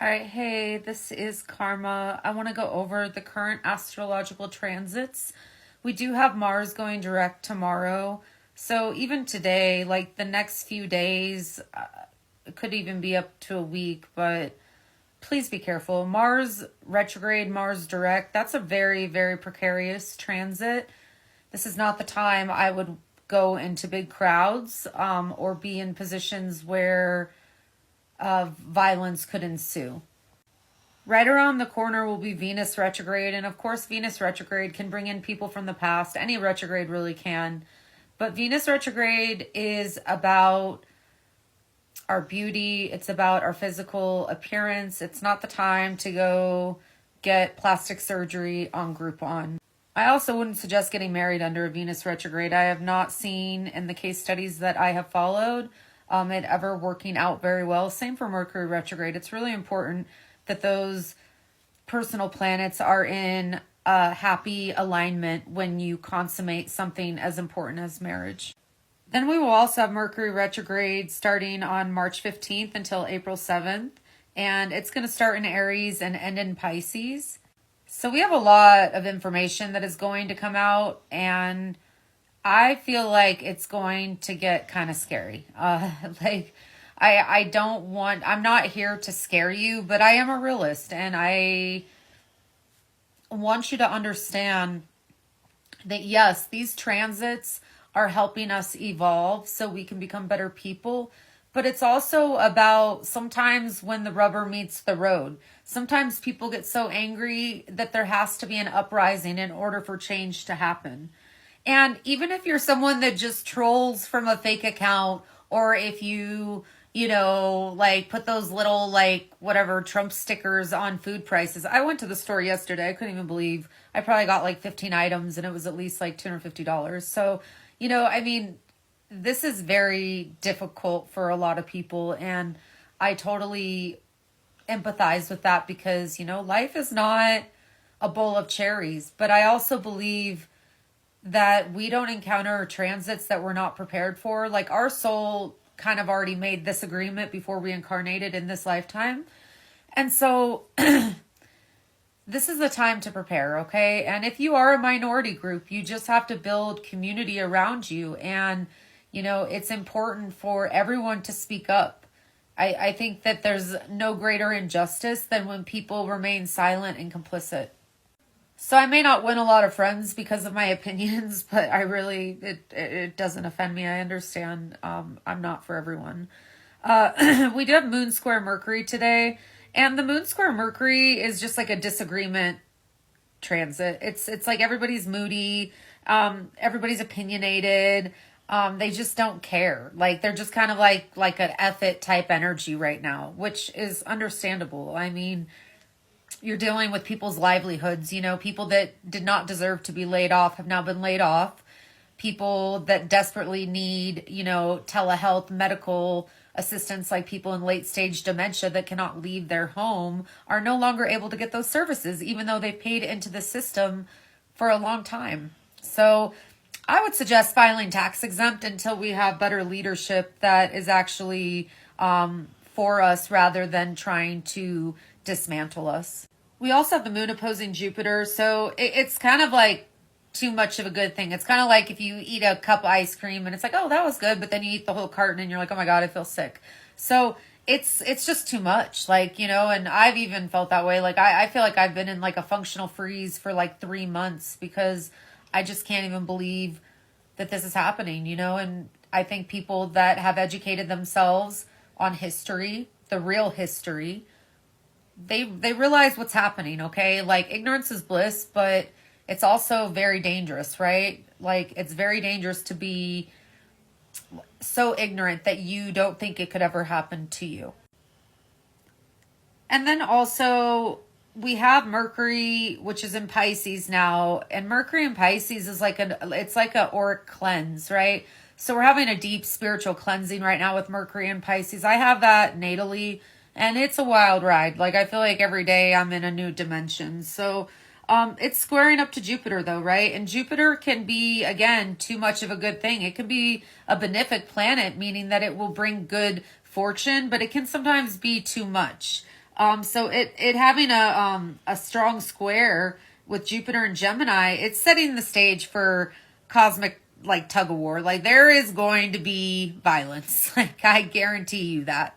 All right, hey, this is Karma. I want to go over the current astrological transits. We do have Mars going direct tomorrow. So even today, like the next few days, it could even be up to a week, but please be careful. Mars retrograde, Mars direct, that's a very, very precarious transit. This is not the time I would go into big crowds or be in positions where violence could ensue. Right around the corner will be Venus retrograde. And of course, Venus retrograde can bring in people from the past. Any retrograde really can. But Venus retrograde is about our beauty. It's about our physical appearance. It's not the time to go get plastic surgery on Groupon. I also wouldn't suggest getting married under a Venus retrograde. I have not seen in the case studies that I have followed it ever working out very well. Same for Mercury retrograde. It's really important that those personal planets are in a happy alignment when you consummate something as important as marriage. Then we will also have Mercury retrograde starting on March 15th until April 7th. And it's going to start in Aries and end in Pisces. So we have a lot of information that is going to come out, and I feel like it's going to get kind of scary. I don't want, I'm not here to scare you, but I am a realist, and I want you to understand that yes, these transits are helping us evolve so we can become better people. But it's also about sometimes when the rubber meets the road. Sometimes people get so angry that there has to be an uprising in order for change to happen. And even if you're someone that just trolls from a fake account, or if like put those little like whatever Trump stickers on food prices. I went to the store yesterday. I couldn't even believe I probably got like 15 items and it was at least like $250. So, this is very difficult for a lot of people, and I totally empathize with that because, life is not a bowl of cherries. But I also believe that we don't encounter transits that we're not prepared for. Like our soul kind of already made this agreement before we incarnated in this lifetime. And so this is the time to prepare, okay? And if you are a minority group, you just have to build community around you. And, it's important for everyone to speak up. I think that there's no greater injustice than when people remain silent and complicit. So I may not win a lot of friends because of my opinions, but it doesn't offend me. I understand I'm not for everyone. We do have Moon Square Mercury today. And the Moon Square Mercury is just like a disagreement transit. It's like everybody's moody. Everybody's opinionated. They just don't care. Like they're just kind of like an F it type energy right now, which is understandable. I mean, you're dealing with people's livelihoods, people that did not deserve to be laid off have now been laid off. People that desperately need, telehealth, medical assistance, like people in late stage dementia that cannot leave their home, are no longer able to get those services, even though they've paid into the system for a long time. So I would suggest filing tax exempt until we have better leadership that is actually for us rather than trying to dismantle us. We also have the moon opposing Jupiter, so it's kind of like too much of a good thing. It's kind of like if you eat a cup of ice cream and it's like, oh, that was good, but then you eat the whole carton and you're like, oh my God, I feel sick. So it's just too much, and I've even felt that way. Like I feel like I've been in like a functional freeze for like 3 months because I just can't even believe that this is happening, and I think people that have educated themselves on history, the real history, they realize what's happening, okay? Like ignorance is bliss, but it's also very dangerous, right? Like it's very dangerous to be so ignorant that you don't think it could ever happen to you. And then also we have Mercury, which is in Pisces now, and Mercury in Pisces is it's like a auric cleanse, right? So we're having a deep spiritual cleansing right now with Mercury in Pisces. I have that natally, and it's a wild ride. Like I feel like every day I'm in a new dimension. So it's squaring up to Jupiter though, right? And Jupiter can be, again, too much of a good thing. It can be a benefic planet, meaning that it will bring good fortune, but it can sometimes be too much. So it having a strong square with Jupiter and Gemini, it's setting the stage for cosmic like tug of war. Like there is going to be violence. Like I guarantee you that.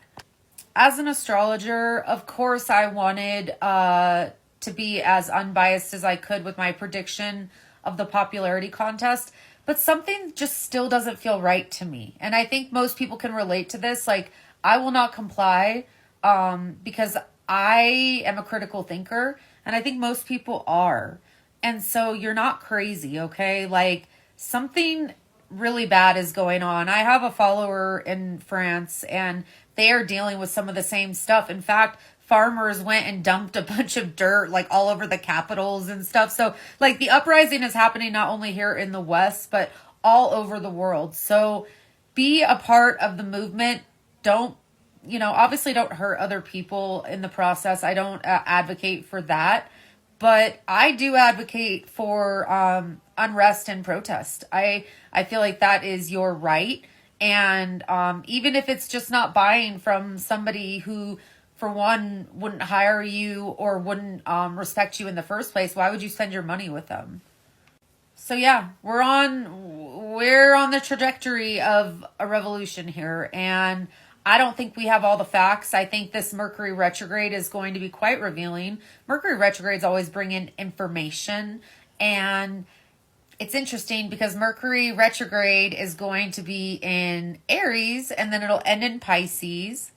As an astrologer, of course I wanted to be as unbiased as I could with my prediction of the popularity contest, but something just still doesn't feel right to me. And I think most people can relate to this. Like I will not comply because I am a critical thinker, and I think most people are. And so you're not crazy, okay? Like something really bad is going on. I have a follower in France, and they are dealing with some of the same stuff. In fact, farmers went and dumped a bunch of dirt like all over the capitals and stuff. So like the uprising is happening not only here in the West, but all over the world. So be a part of the movement. Don't, obviously don't hurt other people in the process. I don't advocate for that, but I do advocate for unrest and protest. I feel like that is your right. And even if it's just not buying from somebody who, for one, wouldn't hire you or wouldn't respect you in the first place, why would you spend your money with them? So yeah, we're on the trajectory of a revolution here, and I don't think we have all the facts. I think this Mercury retrograde is going to be quite revealing. Mercury retrogrades always bring in information, and it's interesting because Mercury retrograde is going to be in Aries and then it'll end in Pisces.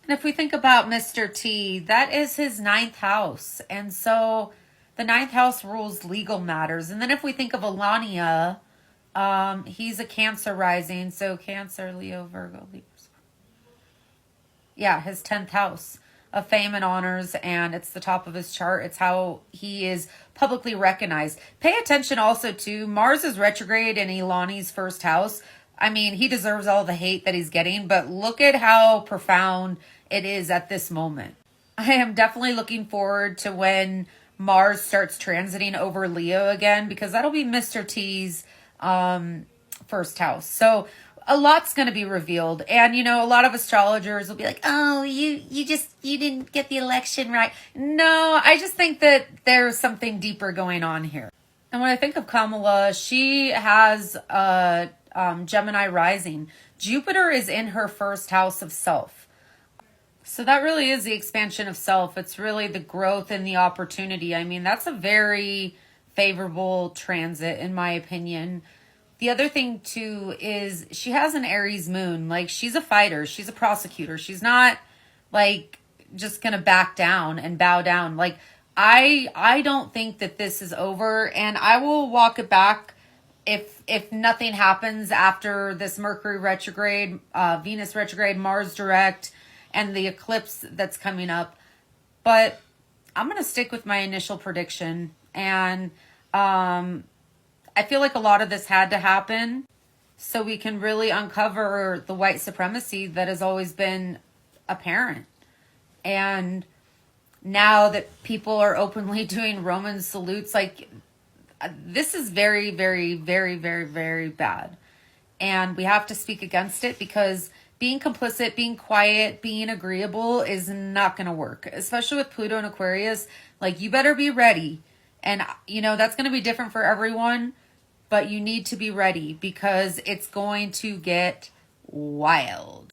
And if we think about Mr. T, that is his ninth house. And so the ninth house rules legal matters. And then if we think of Alania, he's a Cancer rising. So Cancer, Leo, Virgo, Libra. Yeah, his 10th house of fame and honors, and it's the top of his chart. It's how he is publicly recognized. Pay attention also to Mars is retrograde in Ilani's first house. I mean, he deserves all the hate that he's getting, but look at how profound it is at this moment. I am definitely looking forward to when Mars starts transiting over Leo again, because that'll be Mr. T's first house. So a lot's going to be revealed. And, a lot of astrologers will be like, oh, you didn't get the election right. No, I just think that there's something deeper going on here. And when I think of Kamala, she has a Gemini rising. Jupiter is in her first house of self. So that really is the expansion of self. It's really the growth and the opportunity. I mean, that's a very favorable transit, in my opinion. The other thing, too, is she has an Aries moon. Like, she's a fighter. She's a prosecutor. She's not, like, just going to back down and bow down. Like, I don't think that this is over. And I will walk it back if nothing happens after this Mercury retrograde, Venus retrograde, Mars direct, and the eclipse that's coming up. But I'm going to stick with my initial prediction. And I feel like a lot of this had to happen so we can really uncover the white supremacy that has always been apparent. And now that people are openly doing Roman salutes, like, this is very, very, very, very, very bad. And we have to speak against it, because being complicit, being quiet, being agreeable is not going to work, especially with Pluto and Aquarius. Like, you better be ready. And, that's going to be different for everyone. But you need to be ready, because it's going to get wild.